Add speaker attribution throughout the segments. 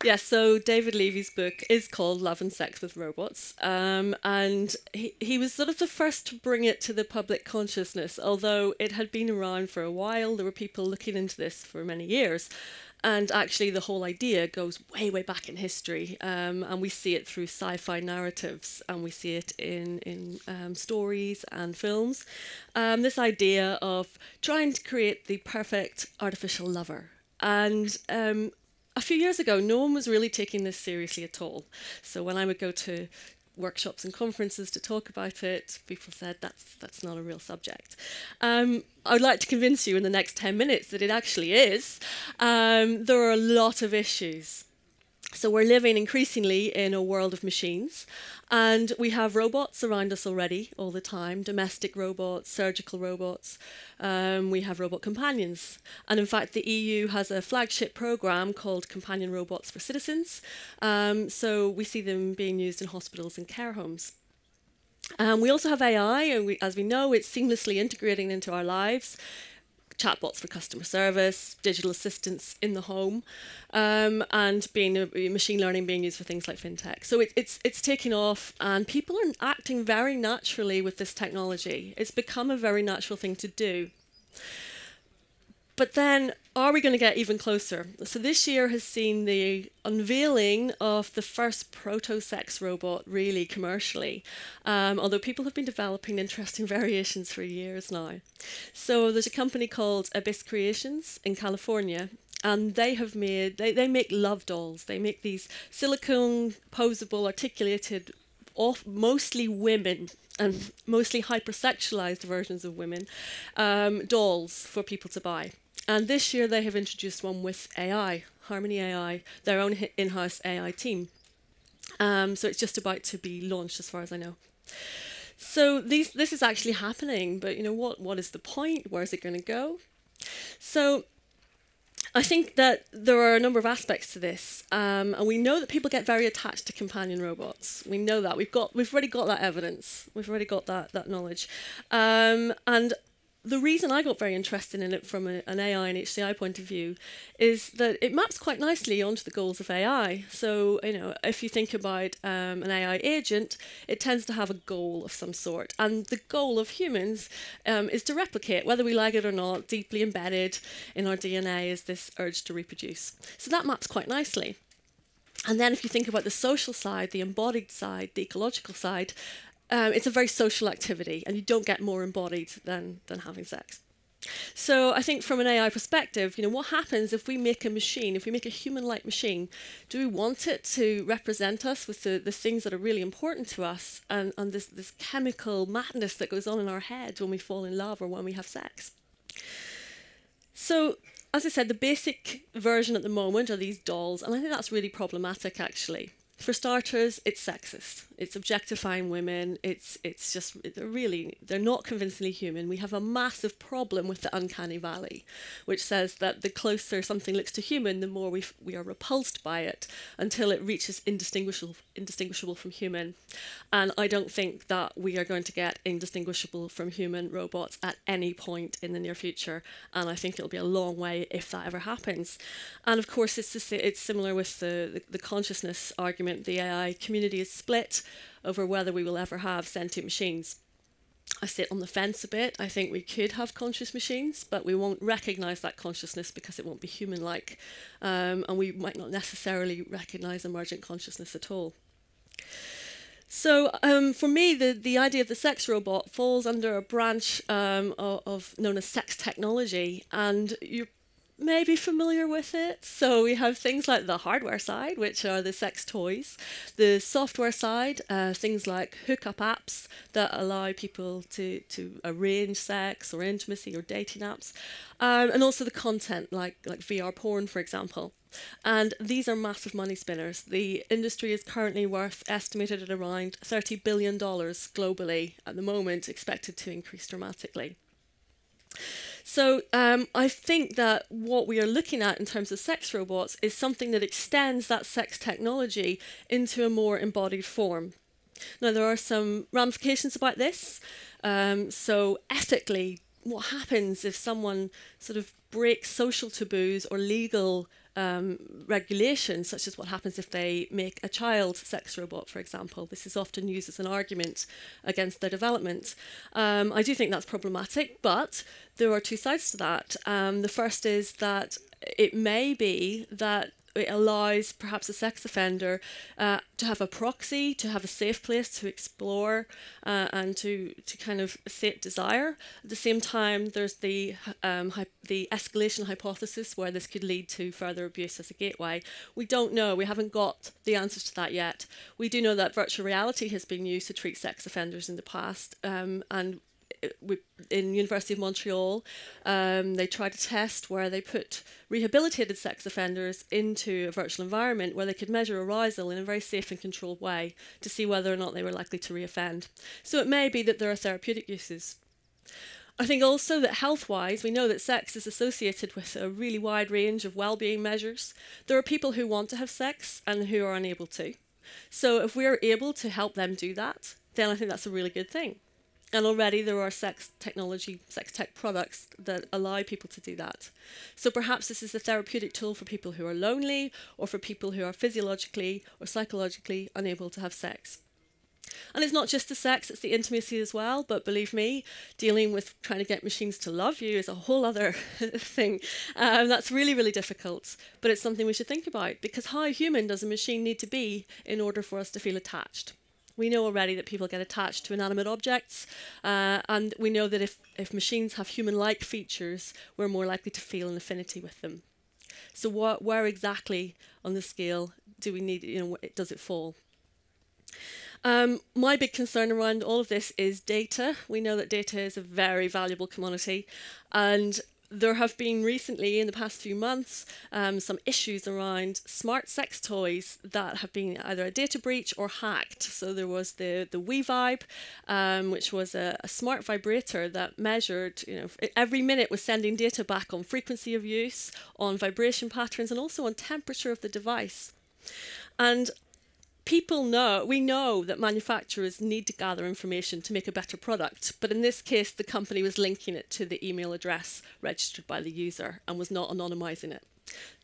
Speaker 1: Yeah, so David Levy's book is called Love and Sex with Robots. And he was sort of the first to bring it to the public consciousness, although it had been around for a while. There were people looking into this for many years. And actually, the whole idea goes way, way back in history. And we see it through sci-fi narratives, and we see it in stories and films. This idea of trying to create the perfect artificial lover. And a few years ago, no one was really taking this seriously at all. So when I would go to workshops and conferences to talk about it, people said that's not a real subject. I would like to convince you in the next 10 minutes that it actually is. There are a lot of issues. So we're living increasingly in a world of machines, and we have robots around us already all the time, domestic robots, surgical robots. We have robot companions. And in fact, the EU has a flagship program called Companion Robots for Citizens. So we see them being used in hospitals and care homes. We also have AI, and as we know, it's seamlessly integrating into our lives. Chatbots for customer service, digital assistants in the home, and machine learning being used for things like fintech. So it's taking off, and people are acting very naturally with this technology. It's become a very natural thing to do. But then, are we going to get even closer? So this year has seen the unveiling of the first proto-sex robot, really commercially, although people have been developing interesting variations for years now. So there's a company called Abyss Creations in California, and they have made, they make love dolls. They make these silicone, posable, articulated, mostly women, and mostly hypersexualized versions of women, dolls for people to buy. And this year they have introduced one with AI, Harmony AI, their own in-house AI team. So it's just about to be launched as far as I know. So this is actually happening, but you know, what is the point? Where is it going to go? So I think that there are a number of aspects to this, and we know that people get very attached to companion robots. We know that. We've already got that evidence. We've already got that knowledge. And the reason I got very interested in it from an AI and HCI point of view is that it maps quite nicely onto the goals of AI. So, you know, if you think about an AI agent, it tends to have a goal of some sort. And the goal of humans is to replicate, whether we like it or not. Deeply embedded in our DNA is this urge to reproduce. So that maps quite nicely. And then if you think about the social side, the embodied side, the ecological side, it's a very social activity, and you don't get more embodied than having sex. So I think from an AI perspective, you know, what happens if we make a machine, if we make a human-like machine, do we want it to represent us with the things that are really important to us, and this chemical madness that goes on in our head when we fall in love or when we have sex? So, as I said, the basic version at the moment are these dolls, and I think that's really problematic, actually. For starters, it's sexist. It's objectifying women. It's just, they're not convincingly human. We have a massive problem with the uncanny valley, which says that the closer something looks to human, the more we are repulsed by it until it reaches indistinguishable from human. And I don't think that we are going to get indistinguishable from human robots at any point in the near future. And I think it'll be a long way if that ever happens. And of course, it's similar with the consciousness argument. The AI community is split over whether we will ever have sentient machines. I sit on the fence a bit. I think we could have conscious machines, but we won't recognize that consciousness because it won't be human-like. And we might not necessarily recognize emergent consciousness at all. So for me, the idea of the sex robot falls under a branch of known as sex technology, and you're maybe familiar with it. So we have things like the hardware side, which are the sex toys, the software side, things like hookup apps that allow people to arrange sex or intimacy, or dating apps, and also the content like VR porn, for example. And these are massive money spinners. The industry is currently estimated at around $30 billion globally at the moment, expected to increase dramatically. So I think that what we are looking at in terms of sex robots is something that extends that sex technology into a more embodied form. Now, there are some ramifications about this. So ethically, what happens if someone sort of breaks social taboos or legal regulations, such as what happens if they make a child sex robot, for example. This is often used as an argument against their development. I do think that's problematic, but there are two sides to that. The first is that it may be that it allows perhaps a sex offender to have a proxy, to have a safe place to explore and to kind of sate desire. At the same time, there's the escalation hypothesis where this could lead to further abuse as a gateway. We don't know. We haven't got the answers to that yet. We do know that virtual reality has been used to treat sex offenders in the past, and in University of Montreal, they tried a test where they put rehabilitated sex offenders into a virtual environment where they could measure arousal in a very safe and controlled way to see whether or not they were likely to reoffend. So it may be that there are therapeutic uses. I think also that health-wise, we know that sex is associated with a really wide range of well-being measures. There are people who want to have sex and who are unable to. So if we're able to help them do that, then I think that's a really good thing. And already there are sex tech products that allow people to do that. So perhaps this is a therapeutic tool for people who are lonely or for people who are physiologically or psychologically unable to have sex. And it's not just the sex, it's the intimacy as well. But believe me, dealing with trying to get machines to love you is a whole other thing. That's really, really difficult. But it's something we should think about, because how human does a machine need to be in order for us to feel attached? We know already that people get attached to inanimate objects, and we know that if machines have human-like features, we're more likely to feel an affinity with them. So where exactly on the scale do we need, does it fall? My big concern around all of this is data. We know that data is a very valuable commodity, and there have been recently, in the past few months, some issues around smart sex toys that have been either a data breach or hacked. So there was the Wie Liebe, which was a smart vibrator that measured, every minute was sending data back on frequency of use, on vibration patterns, and also on temperature of the device. And we know that manufacturers need to gather information to make a better product, but in this case, the company was linking it to the email address registered by the user and was not anonymizing it.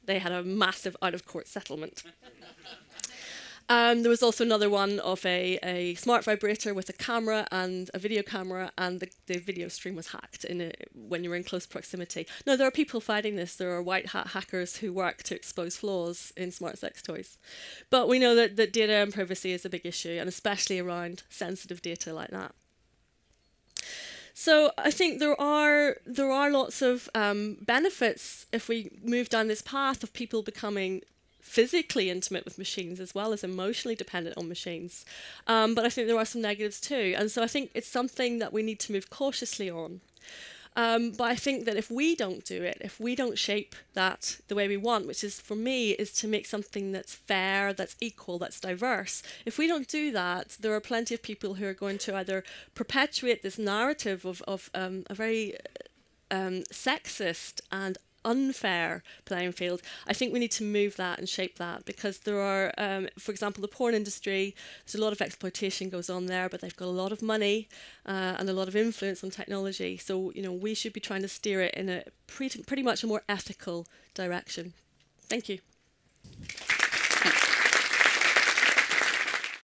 Speaker 1: They had a massive out-of-court settlement. There was also another one of a smart vibrator with a camera and a video camera, and the video stream was hacked when you were in close proximity. Now, there are people fighting this. There are white hat hackers who work to expose flaws in smart sex toys. But we know that data and privacy is a big issue, and especially around sensitive data like that. So I think there are lots of benefits if we move down this path of people becoming physically intimate with machines as well as emotionally dependent on machines. But I think there are some negatives too. And so I think it's something that we need to move cautiously on. But I think that if we don't do it, if we don't shape that the way we want, which is, for me, is to make something that's fair, that's equal, that's diverse, if we don't do that, there are plenty of people who are going to either perpetuate this narrative of a very sexist and unfair playing field. I think we need to move that and shape that, because there are, for example, the porn industry, there's a lot of exploitation goes on there, but they've got a lot of money and a lot of influence on technology. So, we should be trying to steer it in a pretty much a more ethical direction. Thank you.